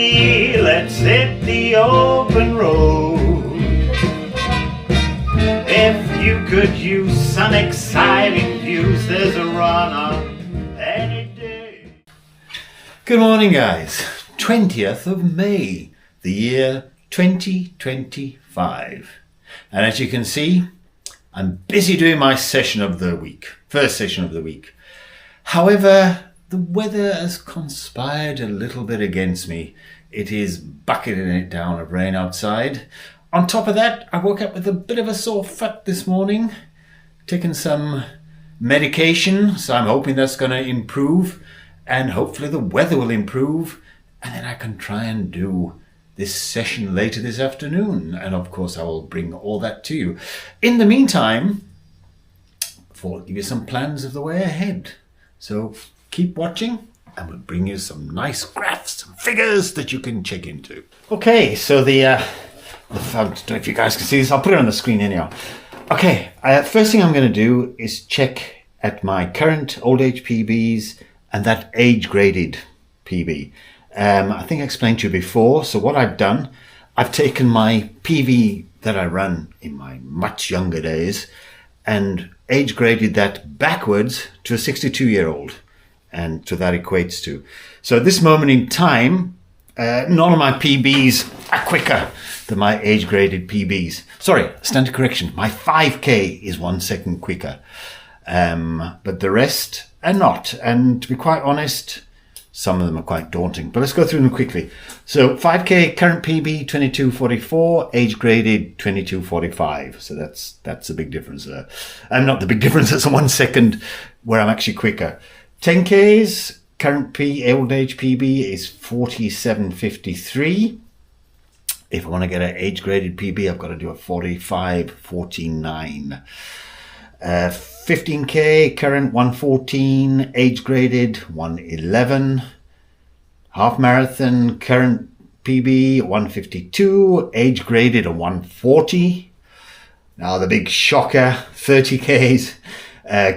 me, let's hit the open road. If you could use some exciting views, there's a run on any day. Good morning, guys. 20th of May, the year 2025. And as you can see, I'm busy doing my session of the week, first session of the week. However, the weather has conspired a little bit against me. It is bucketing it down of rain outside. On top of that, I woke up with a bit of a sore foot this morning, taking some medication, so I'm hoping that's going to improve, and hopefully the weather will improve, and then I can try and do this session later this afternoon, and of course I will bring all that to you. In the meantime, I'll give you some plans of the way ahead. So keep watching and we'll bring you some nice graphs and figures that you can check into. Okay, so I don't know if you guys can see this. I'll put it on the screen anyhow. Okay, first thing I'm going to do is check at my current old age PBs and that age graded PB. I think I explained to you before. So what I've done, I've taken my PV that I ran in my much younger days and age graded that backwards to a 62-year-old. And so that equates to. So at this moment in time, none of my PBs are quicker than my age graded PBs. Sorry, standard correction. My 5K is 1 second quicker. But the rest are not. And to be quite honest, some of them are quite daunting, but let's go through them quickly. So 5K current PB 22:44, age graded 22:45. So that's a big difference there. And not the big difference, that's 1 second where I'm actually quicker. 10Ks current old age PB is 47:53. If I want to get an age graded PB, I've got to do a 45:49. 15K current 114, age graded 111. Half marathon current PB 152, age graded a 140. Now the big shocker, 30Ks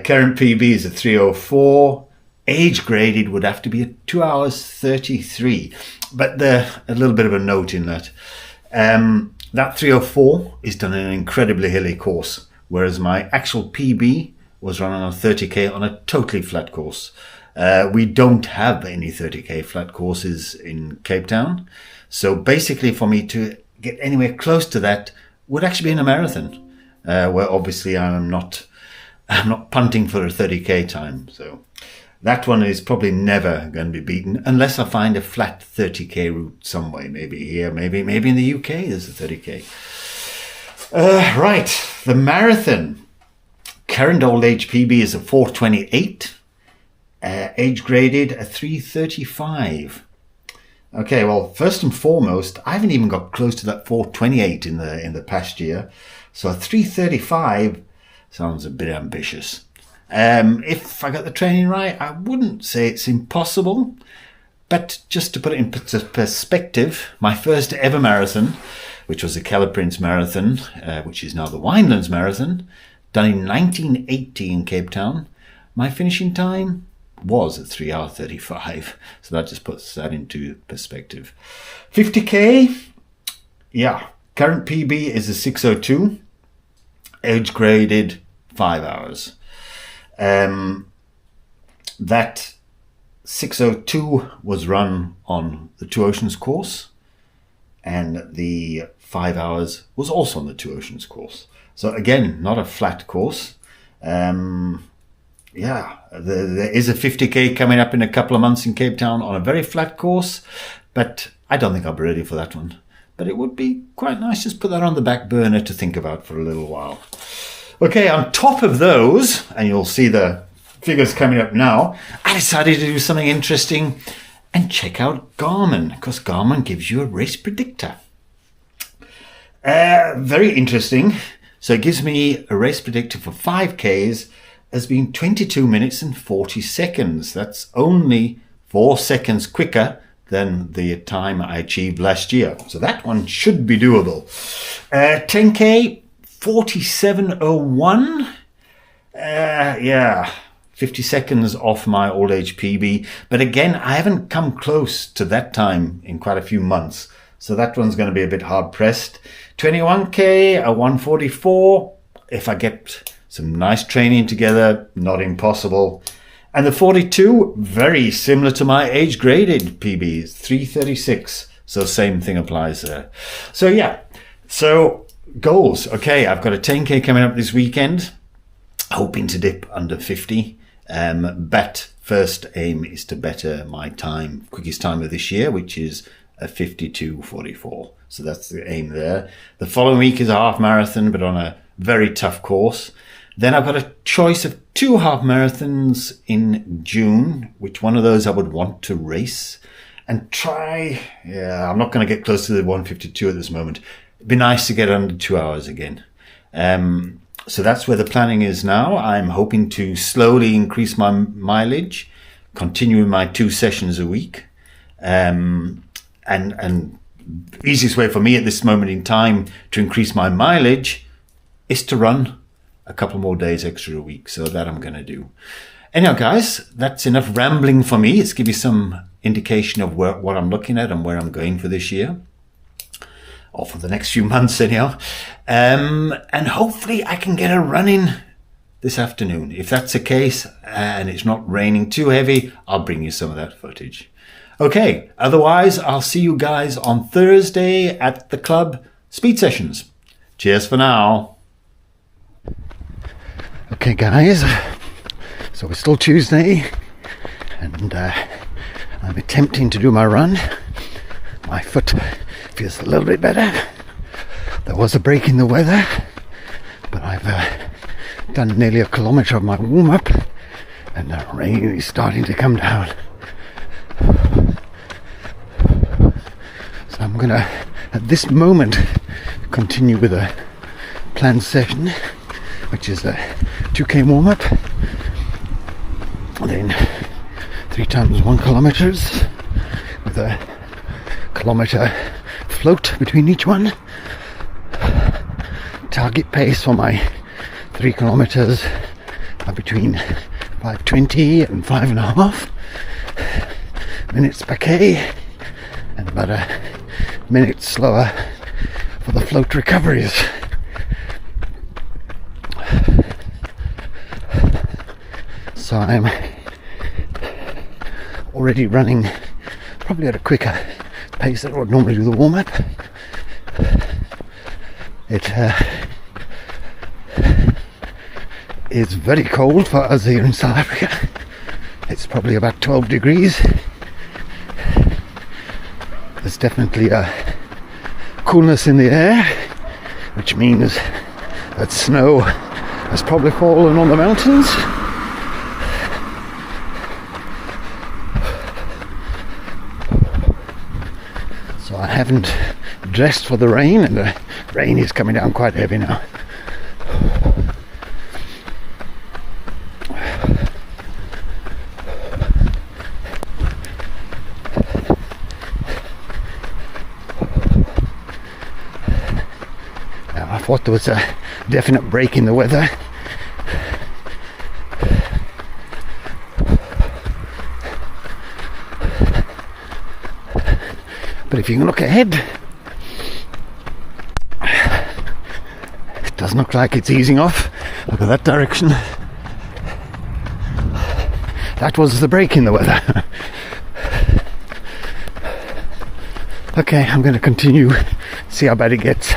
current PB is a 304. Age graded would have to be a 2 hours 33. But a little bit of a note in that. That 304 is done in an incredibly hilly course, whereas my actual PB was run on a 30K on a totally flat course. We don't have any 30K flat courses in Cape Town. So basically for me to get anywhere close to that would actually be in a marathon, where obviously I'm not punting for a 30K time. So that one is probably never going to be beaten unless I find a flat 30K route some way. Maybe here, maybe in the UK there's a 30K. Right, the marathon. Current old age PB is a 428. Age graded a 335. Okay, well, first and foremost, I haven't even got close to that 428 in the past year. So a 335 sounds a bit ambitious. If I got the training right, I wouldn't say it's impossible. But just to put it in perspective, my first ever marathon, which was the Keller Prince Marathon, which is now the Winelands Marathon, done in 1980 in Cape Town, my finishing time was at 3 hours 35. So that just puts that into perspective. 50K, yeah, current PB is a 602, age graded 5 hours. That 602 was run on the Two Oceans course, and the 5 hours was also on the Two Oceans course. So again, not a flat course. There is a 50K coming up in a couple of months in Cape Town on a very flat course, but I don't think I'll be ready for that one. But it would be quite nice just put that on the back burner to think about for a little while. Okay, on top of those, and you'll see the figures coming up now, I decided to do something interesting and check out Garmin, because Garmin gives you a race predictor. Very interesting. So it gives me a race predictor for 5Ks as being 22 minutes and 40 seconds. That's only 4 seconds quicker than the time I achieved last year. So that one should be doable. 10K, 47:01. 50 seconds off my old age PB. But again, I haven't come close to that time in quite a few months. So that one's going to be a bit hard pressed. 21K, a 144. If I get some nice training together, not impossible. And the 42, very similar to my age graded PB, 336. So same thing applies there. So yeah, so goals. Okay, I've got a 10K coming up this weekend, hoping to dip under 50. But first aim is to better my time, quickest time of this year, which is a 52:44. So that's the aim there. The following week is a half marathon, but on a very tough course. Then I've got a choice of 2 half marathons in June, which one of those I would want to race and try. Yeah, I'm not going to get close to the 152 at this moment. It'd be nice to get under 2 hours again. So that's where the planning is now. I'm hoping to slowly increase my mileage, continuing my 2 sessions a week. And easiest way for me at this moment in time to increase my mileage is to run a couple more days extra a week. So that I'm going to do. Anyhow, guys, that's enough rambling for me. It's give you some indication of what I'm looking at and where I'm going for this year. Or for the next few months anyhow. And hopefully I can get a run in this afternoon. If that's the case and it's not raining too heavy, I'll bring you some of that footage. Okay, otherwise I'll see you guys on Thursday at the club speed sessions. Cheers for now. Okay guys, so it's still Tuesday and I'm attempting to do my run. My foot feels a little bit better. There was a break in the weather, but I've done nearly a kilometre of my warm-up and the rain is starting to come down. So I'm gonna, at this moment, continue with a planned session, which is a 2K warm-up, and then 3 times 1 kilometres with a kilometre float between each one. Target pace for my 3 kilometres are between 5:20 and 5.5 minutes per K, and about a minute slower for the float recoveries. So I'm already running probably at a quicker pace than I would normally do the warm-up. It is very cold for us here in South Africa. It's probably about 12 degrees. There's definitely a coolness in the air, which means that snow has probably fallen on the mountains. So I haven't dressed for the rain, and the rain is coming down quite heavy now. Now, I thought there was a definite break in the weather. But if you can look ahead, it doesn't look like it's easing off. Look at that direction. That was the break in the weather. Okay, I'm going to continue, see how bad it gets,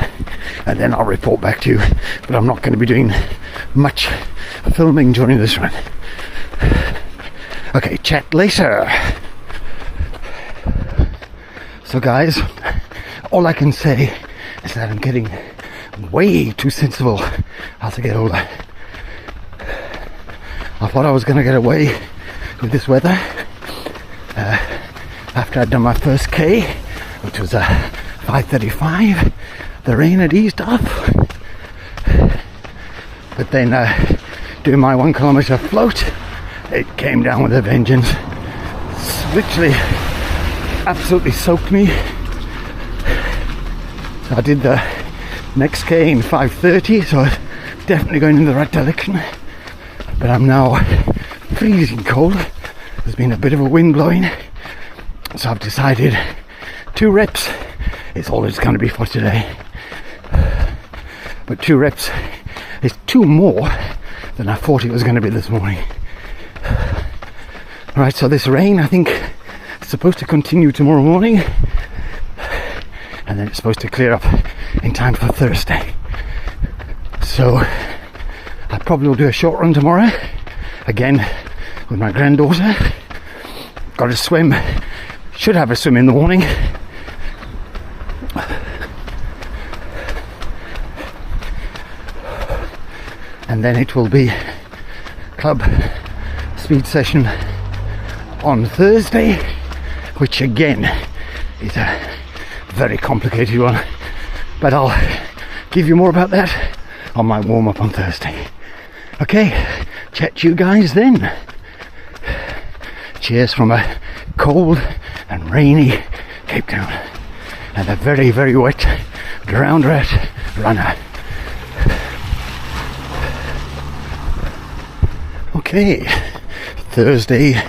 and then I'll report back to you. But I'm not going to be doing much filming during this run. Okay, chat later. So guys, all I can say is that I'm getting way too sensible as I get older. I thought I was going to get away with this weather after I'd done my first K, which was 5:35. The rain had eased up, but then doing my 1 kilometre float, it came down with a vengeance. It's literally absolutely soaked me. So I did the next K in 5:30, so it's definitely going in the right direction. But I'm now freezing cold. There's been a bit of a wind blowing, so I've decided 2 reps is all it's going to be for today. But 2 reps is 2 more than I thought it was going to be this morning. Right, so this rain, I think, is supposed to continue tomorrow morning, and then it's supposed to clear up in time for Thursday. So I probably will do a short run tomorrow, again with my granddaughter. Got to swim, should have a swim in the morning. And then it will be club speed session on Thursday, which again is a very complicated one, but I'll give you more about that on my warm-up on Thursday. Okay, chat to you guys then. Cheers from a cold and rainy Cape Town and a very, very wet drowned rat runner. Okay, Thursday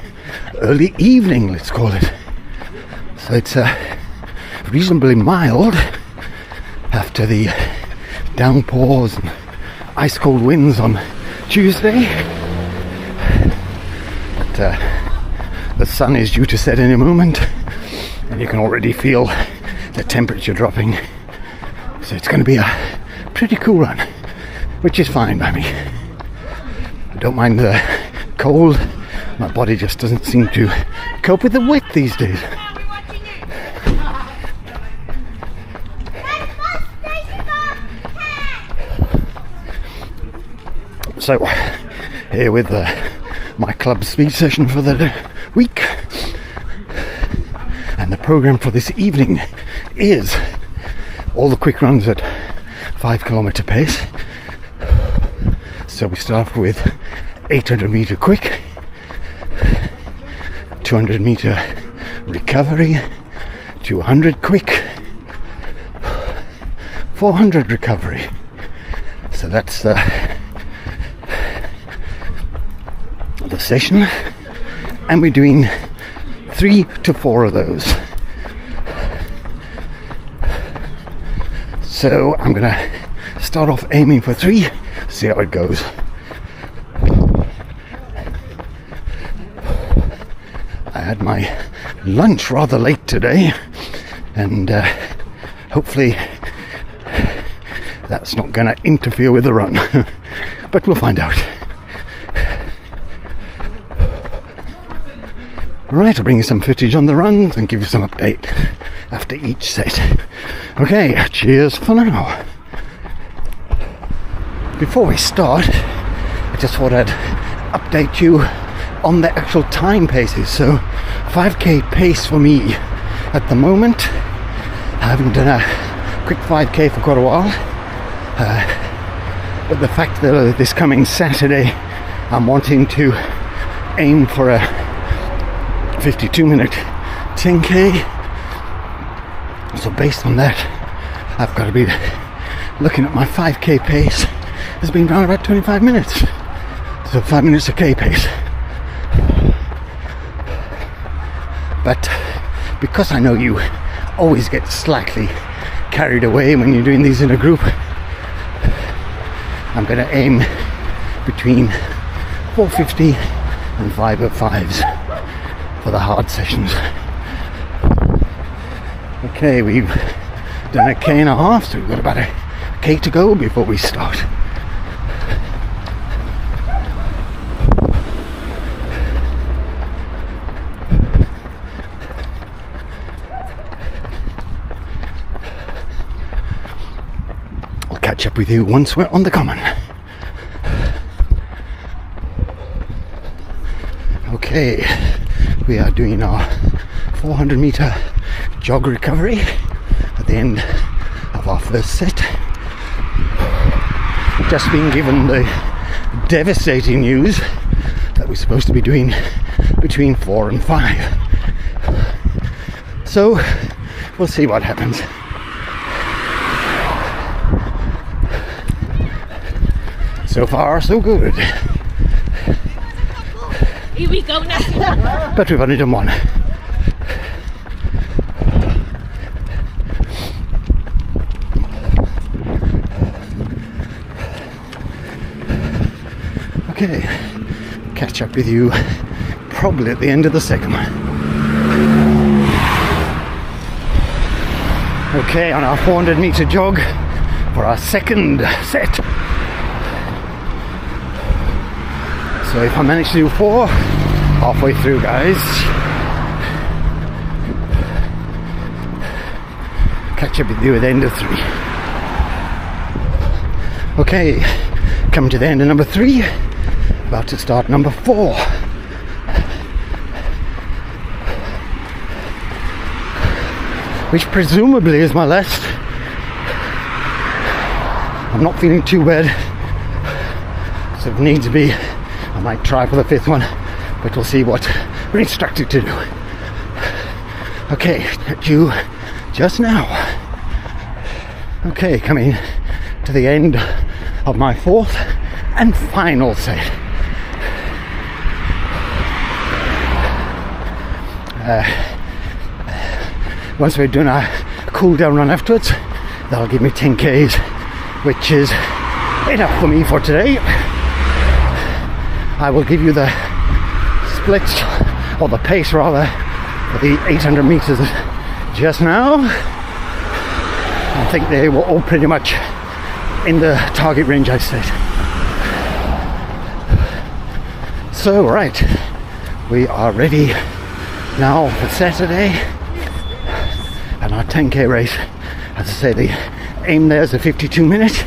early evening, let's call it. So it's reasonably mild after the downpours and ice cold winds on Tuesday. But the sun is due to set any moment, and you can already feel the temperature dropping. So it's going to be a pretty cool run, which is fine by me. I don't mind the cold. My body just doesn't seem to cope with the wet these days. So, here with my club speed session for the week. And the program for this evening is all the quick runs at 5 kilometer pace. So we start with 800 meter quick, 200 meter recovery, 200 quick, 400 recovery. So that's the session, and we're doing 3 to 4 of those. So I'm gonna start off aiming for 3, see how it goes. I had my lunch rather late today, and hopefully that's not gonna interfere with the run, but we'll find out. Right, I'll bring you some footage on the runs and give you some update after each set. Okay, cheers for now. Before we start, I just thought I'd update you on the actual time paces. So 5k pace for me at the moment. I haven't done a quick 5k for quite a while, but the fact that this coming Saturday I'm wanting to aim for a 52-minute 10k, so based on that I've got to be looking at my 5k pace has been around about 25 minutes, so 5 minutes a k pace. But because I know you always get slightly carried away when you're doing these in a group, I'm going to aim between 450 and 505s for the hard sessions. Okay, we've done a k and a half, so we've got about a k to go before we start. I'll catch up with you once we're on the common. Okay, we are doing our 400 meter jog recovery at the end of our first set. Just been given the devastating news that we're supposed to be doing between 4 and 5. So we'll see what happens. So far, so good. we go now. But we've only done one. Okay, catch up with you probably at the end of the second one. Okay, on our 400 meter jog for our second set. So if I manage to do 4, halfway through, guys. Catch up with you at the end of 3. Okay, coming to the end of number 3. About to start number 4. Which presumably is my last. I'm not feeling too bad. So if needs be, I might try for the 5th one, but we'll see what we're instructed to do. Okay, due just now. Okay, coming to the end of my 4th and final set. Once we're doing our cool down run afterwards, that'll give me 10 Ks, which is enough for me for today. I will give you the splits, or the pace rather, for the 800 meters just now. I think they were all pretty much in the target range I set. So right, we are ready now for Saturday and our 10k race. As I say, the aim there is a 52 minute.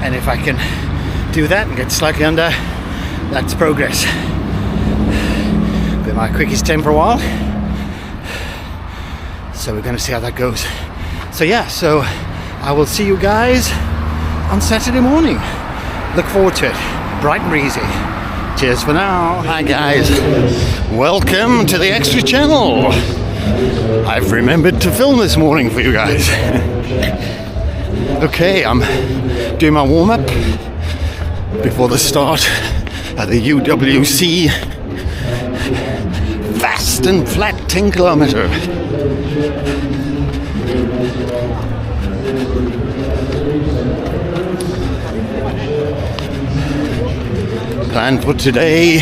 And if I can do that and get slightly under, that's progress. Been my quickest 10 for a while, so we're going to see how that goes. So yeah, so I will see you guys on Saturday morning. Look forward to it. Bright and breezy. Cheers for now. Hi guys, welcome to the Extra Channel. I've remembered to film this morning for you guys. Okay, I'm doing my warm-up before the start at the UWC fast and flat 10 kilometer. Plan for today,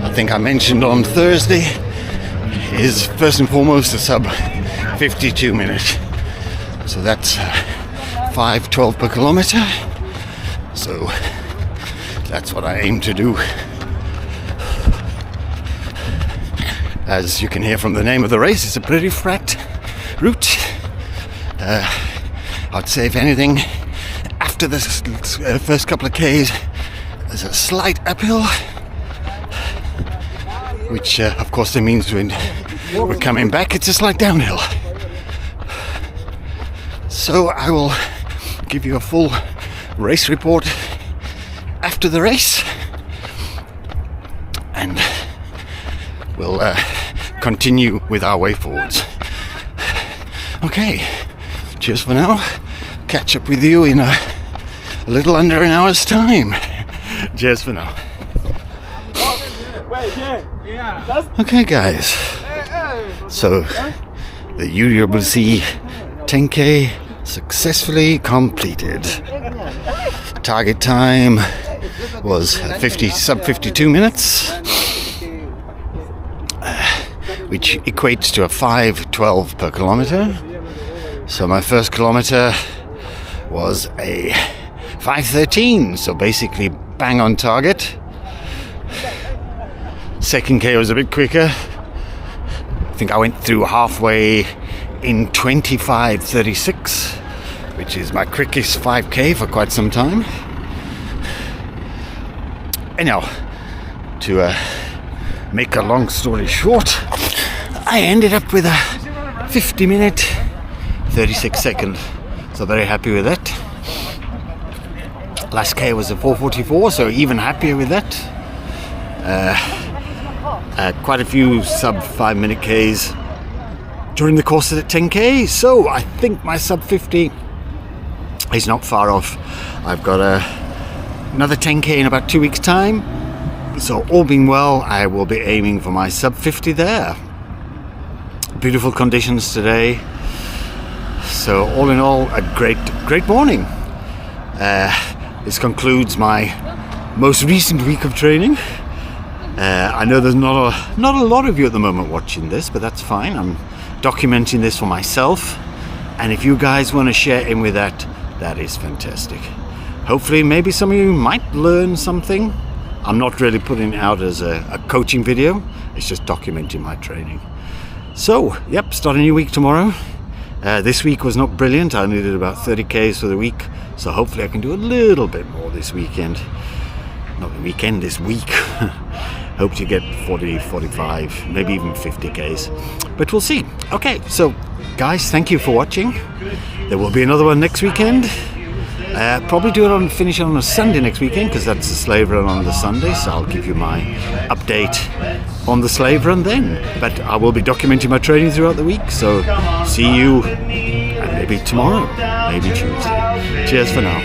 I think I mentioned on Thursday, is first and foremost a sub 52 minute. So that's 5:12 per kilometer. So that's what I aim to do. As you can hear from the name of the race, it's a pretty flat route. I'd say, if anything, after the first couple of Ks, there's a slight uphill, which of course it means when we're coming back, it's a slight downhill. So I will give you a full race report after the race, and we'll continue with our way forwards. Okay, cheers for now. Catch up with you in a little under an hour's time. Cheers for now. Okay guys, so the UWC 10k successfully completed. Target time was sub 52 minutes, which equates to a 5:12 per kilometer. So my first kilometer was a 5:13, so basically bang on target. Second K was a bit quicker. I think I went through halfway in 25:36, which is my quickest 5k for quite some time. Anyhow, to make a long story short, I ended up with a 50 minute 36 second, so very happy with that. Last K was a 4:44, so even happier with that. Quite a few sub 5 minute Ks, during the course of the 10k. So I think my sub 50 is not far off. I've got another 10k in about 2 weeks time, so all being well, I will be aiming for my sub 50 there. Beautiful conditions today, so all in all a great morning. This concludes my most recent week of training. I know there's not a lot of you at the moment watching this, but that's fine. I'm documenting this for myself, and if you guys want to share in with that, that is fantastic. Hopefully maybe some of you might learn something. I'm not really putting it out as a coaching video, it's just documenting my training. So yep, start a new week tomorrow. This week was not brilliant. I only did about 30k's for the week, so hopefully I can do a little bit more this weekend. Not the weekend, this week. Hope to get 40, 45, maybe even 50k's, but we'll see. Okay, so guys, thank you for watching. There will be another one next weekend. Probably finish it on a Sunday next weekend, because that's the slave run on the Sunday, so I'll give you my update on the slave run then. But I will be documenting my training throughout the week, so see you maybe tomorrow, maybe Tuesday. Cheers for now.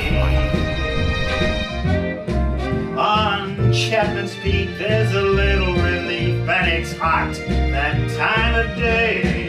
On Chapman's Peak there's a little relief, and it's hot that time of day.